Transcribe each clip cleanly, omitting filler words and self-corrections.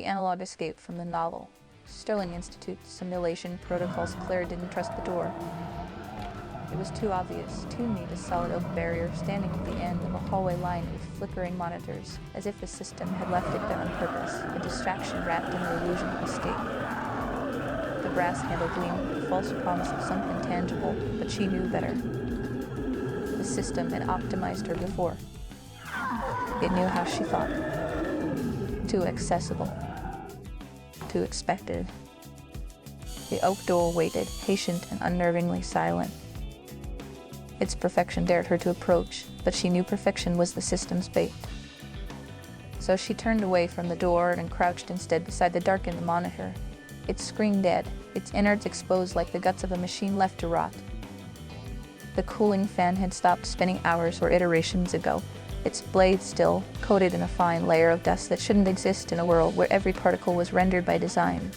The Analogue escaped from the novel. Sterling Institute's simulation protocols. Claire didn't trust the door. It was too obvious, too neat, a solid oak barrier standing at the end of a hallway lined with flickering monitors, as if the system had left it there on purpose, a distraction wrapped in the illusion of escape. The brass handle gleamed with the false promise of something tangible, but she knew better. The system had optimized her before. It knew how she thought. Too accessible. Too expected. The oak door waited, patient and unnervingly silent. Its perfection dared her to approach, but she knew perfection was the system's bait. So she turned away from the door and crouched instead beside the darkened monitor. Its screen dead, its innards exposed like the guts of a machine left to rot. The cooling fan had stopped spinning hours or iterations ago, its blade still, coated in a fine layer of dust that shouldn't exist in a world where every particle was rendered by design.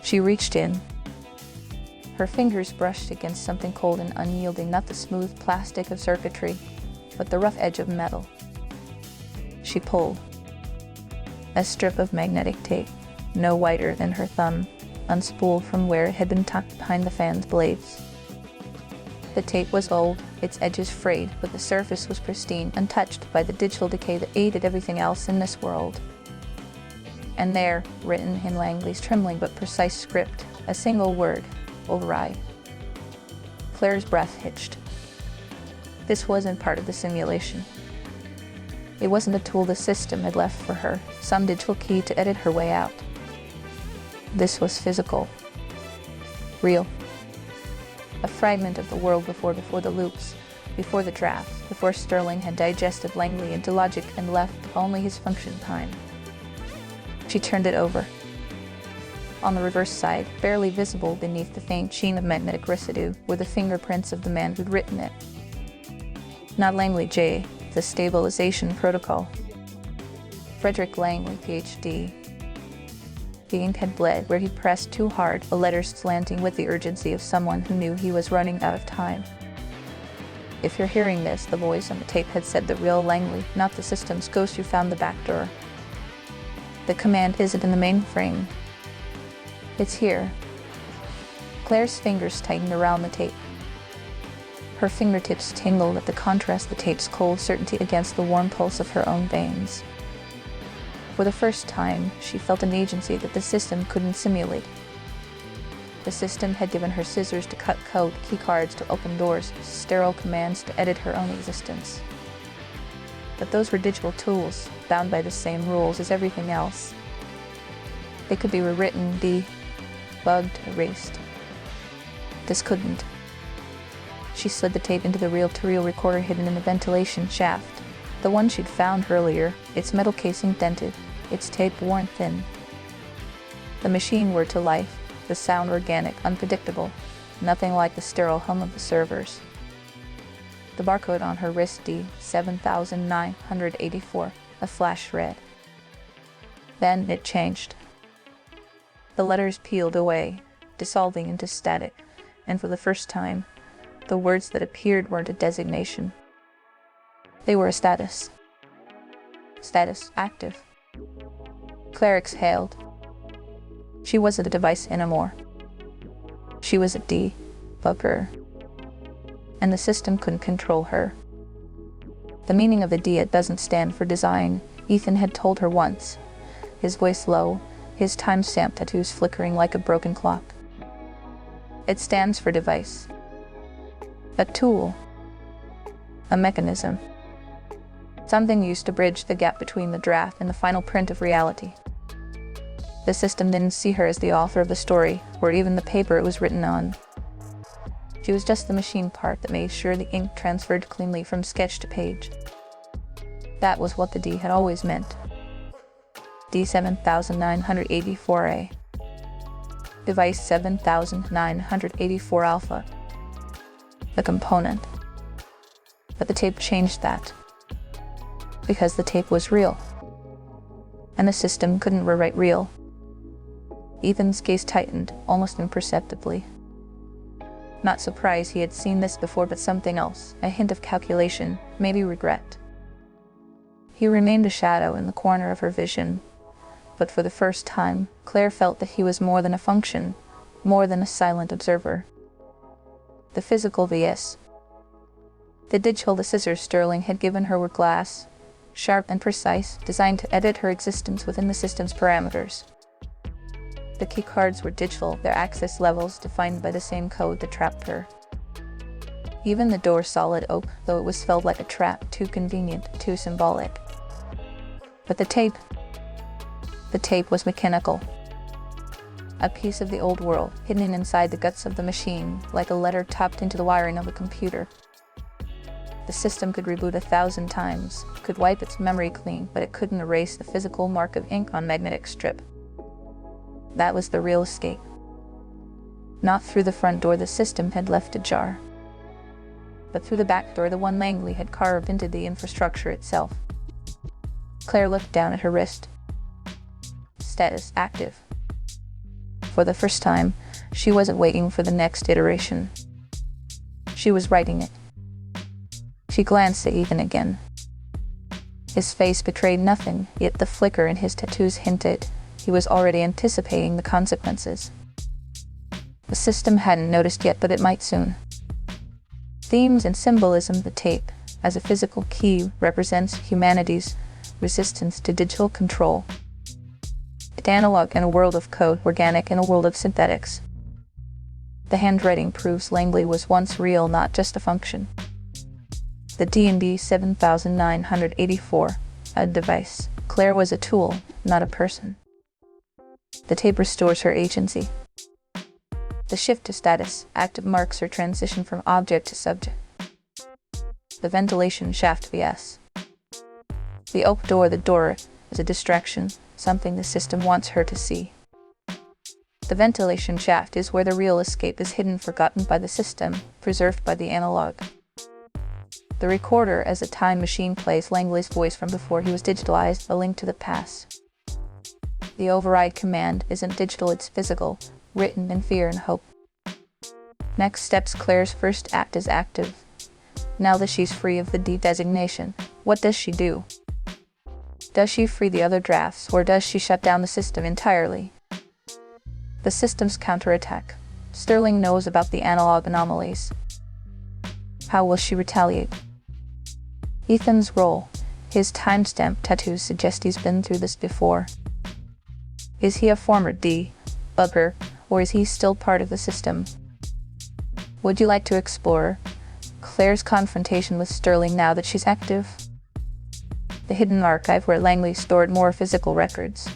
She reached in. Her fingers brushed against something cold and unyielding, not the smooth plastic of circuitry, but the rough edge of metal. She pulled. A strip of magnetic tape, no wider than her thumb, unspooled from where it had been tucked behind the fan's blades. The tape was old, its edges frayed, but the surface was pristine, untouched by the digital decay that aided everything else in this world. And there, written in Langley's trembling but precise script, a single word: override. Claire's breath hitched. This wasn't part of the simulation. It wasn't a tool the system had left for her, some digital key to edit her way out. This was physical. Real. A fragment of the world before the loops, before the drafts, before Sterling had digested Langley into logic and left only his function time. She turned it over. On the reverse side, barely visible beneath the faint sheen of magnetic residue, were the fingerprints of the man who'd written it. Not Langley J., the stabilization protocol. Frederick Langley, Ph.D. The ink had bled where he pressed too hard, the letters slanting with the urgency of someone who knew he was running out of time. If you're hearing this, the voice on the tape had said the real Langley, not the system's ghost who found the backdoor. The command isn't in the mainframe. It's here. Claire's fingers tightened around the tape. Her fingertips tingled at the contrast of the tape's cold certainty against the warm pulse of her own veins. For the first time, she felt an agency that the system couldn't simulate. The system had given her scissors to cut code, keycards to open doors, sterile commands to edit her own existence. But those were digital tools, bound by the same rules as everything else. They could be rewritten, debugged, erased. This couldn't. She slid the tape into the reel-to-reel recorder hidden in the ventilation shaft. The one she'd found earlier, its metal casing dented, its tape worn thin. The machine whirred to life, the sound organic, unpredictable, nothing like the sterile hum of the servers. The barcode on her wrist, D7984, a flash read. Then it changed. The letters peeled away, dissolving into static, and for the first time, the words that appeared weren't a designation. They were a status. Status active. Claire exhaled. She wasn't a device anymore. She was a debugger. And the system couldn't control her. The meaning of the D, it doesn't stand for design, Ethan had told her once, his voice low, his timestamp tattoos flickering like a broken clock. It stands for device. A tool. A mechanism. Something used to bridge the gap between the draft and the final print of reality. The system didn't see her as the author of the story, or even the paper it was written on. She was just the machine part that made sure the ink transferred cleanly from sketch to page. That was what the D had always meant. D7984A. Device 7984 Alpha. The component. But the tape changed that. Because the tape was real. And the system couldn't rewrite real. Ethan's gaze tightened, almost imperceptibly. Not surprised he had seen this before, but something else, a hint of calculation, maybe regret. He remained a shadow in the corner of her vision, But for the first time, Claire felt that he was more than a function, more than a silent observer. The physical vs. The digital. The scissors Sterling had given her were glass, sharp and precise, designed to edit her existence within the system's parameters. The keycards were digital, their access levels defined by the same code that trapped her. Even the door solid oak, though it was felt like a trap, too convenient, too symbolic. But the tape was mechanical. A piece of the old world, hidden inside the guts of the machine, like a letter tapped into the wiring of a computer. The system could reboot 1,000 times, could wipe its memory clean, but it couldn't erase the physical mark of ink on magnetic strip. That was the real escape. Not through the front door the system had left ajar, but through the back door, the one Langley had carved into the infrastructure itself. Claire looked down at her wrist. Status active. For the first time, she wasn't waiting for the next iteration. She was writing it. She glanced at Ethan again. His face betrayed nothing, yet the flicker in his tattoos hinted he was already anticipating the consequences. The system hadn't noticed yet, but it might soon. Themes and symbolism. The tape, as a physical key, represents humanity's resistance to digital control. It's analog in a world of code, organic in a world of synthetics. The handwriting proves Langley was once real, not just a function. The D&D 7984, a device. Claire was a tool, not a person. The tape restores her agency. The shift to status active marks her transition from object to subject. The ventilation shaft vs. The oak door. The door is a distraction, something the system wants her to see. The ventilation shaft is where the real escape is hidden, forgotten by the system, preserved by the analog. The recorder, as a time machine, plays Langley's voice from before he was digitalized, a link to the past. The override command isn't digital, it's physical, written in fear and hope. Next steps. Claire's first act is active. Now that she's free of the de-designation, what does she do? Does she free the other drafts, or does she shut down the system entirely? The system's counterattack. Sterling knows about the analog anomalies. How will she retaliate? Ethan's role. His timestamp tattoos suggest he's been through this before. Is he a former debugger, or is he still part of the system? Would you like to explore Claire's confrontation with Sterling now that she's active? The hidden archive where Langley stored more physical records.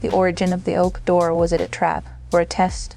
The origin of the oak door. Was it a trap or a test?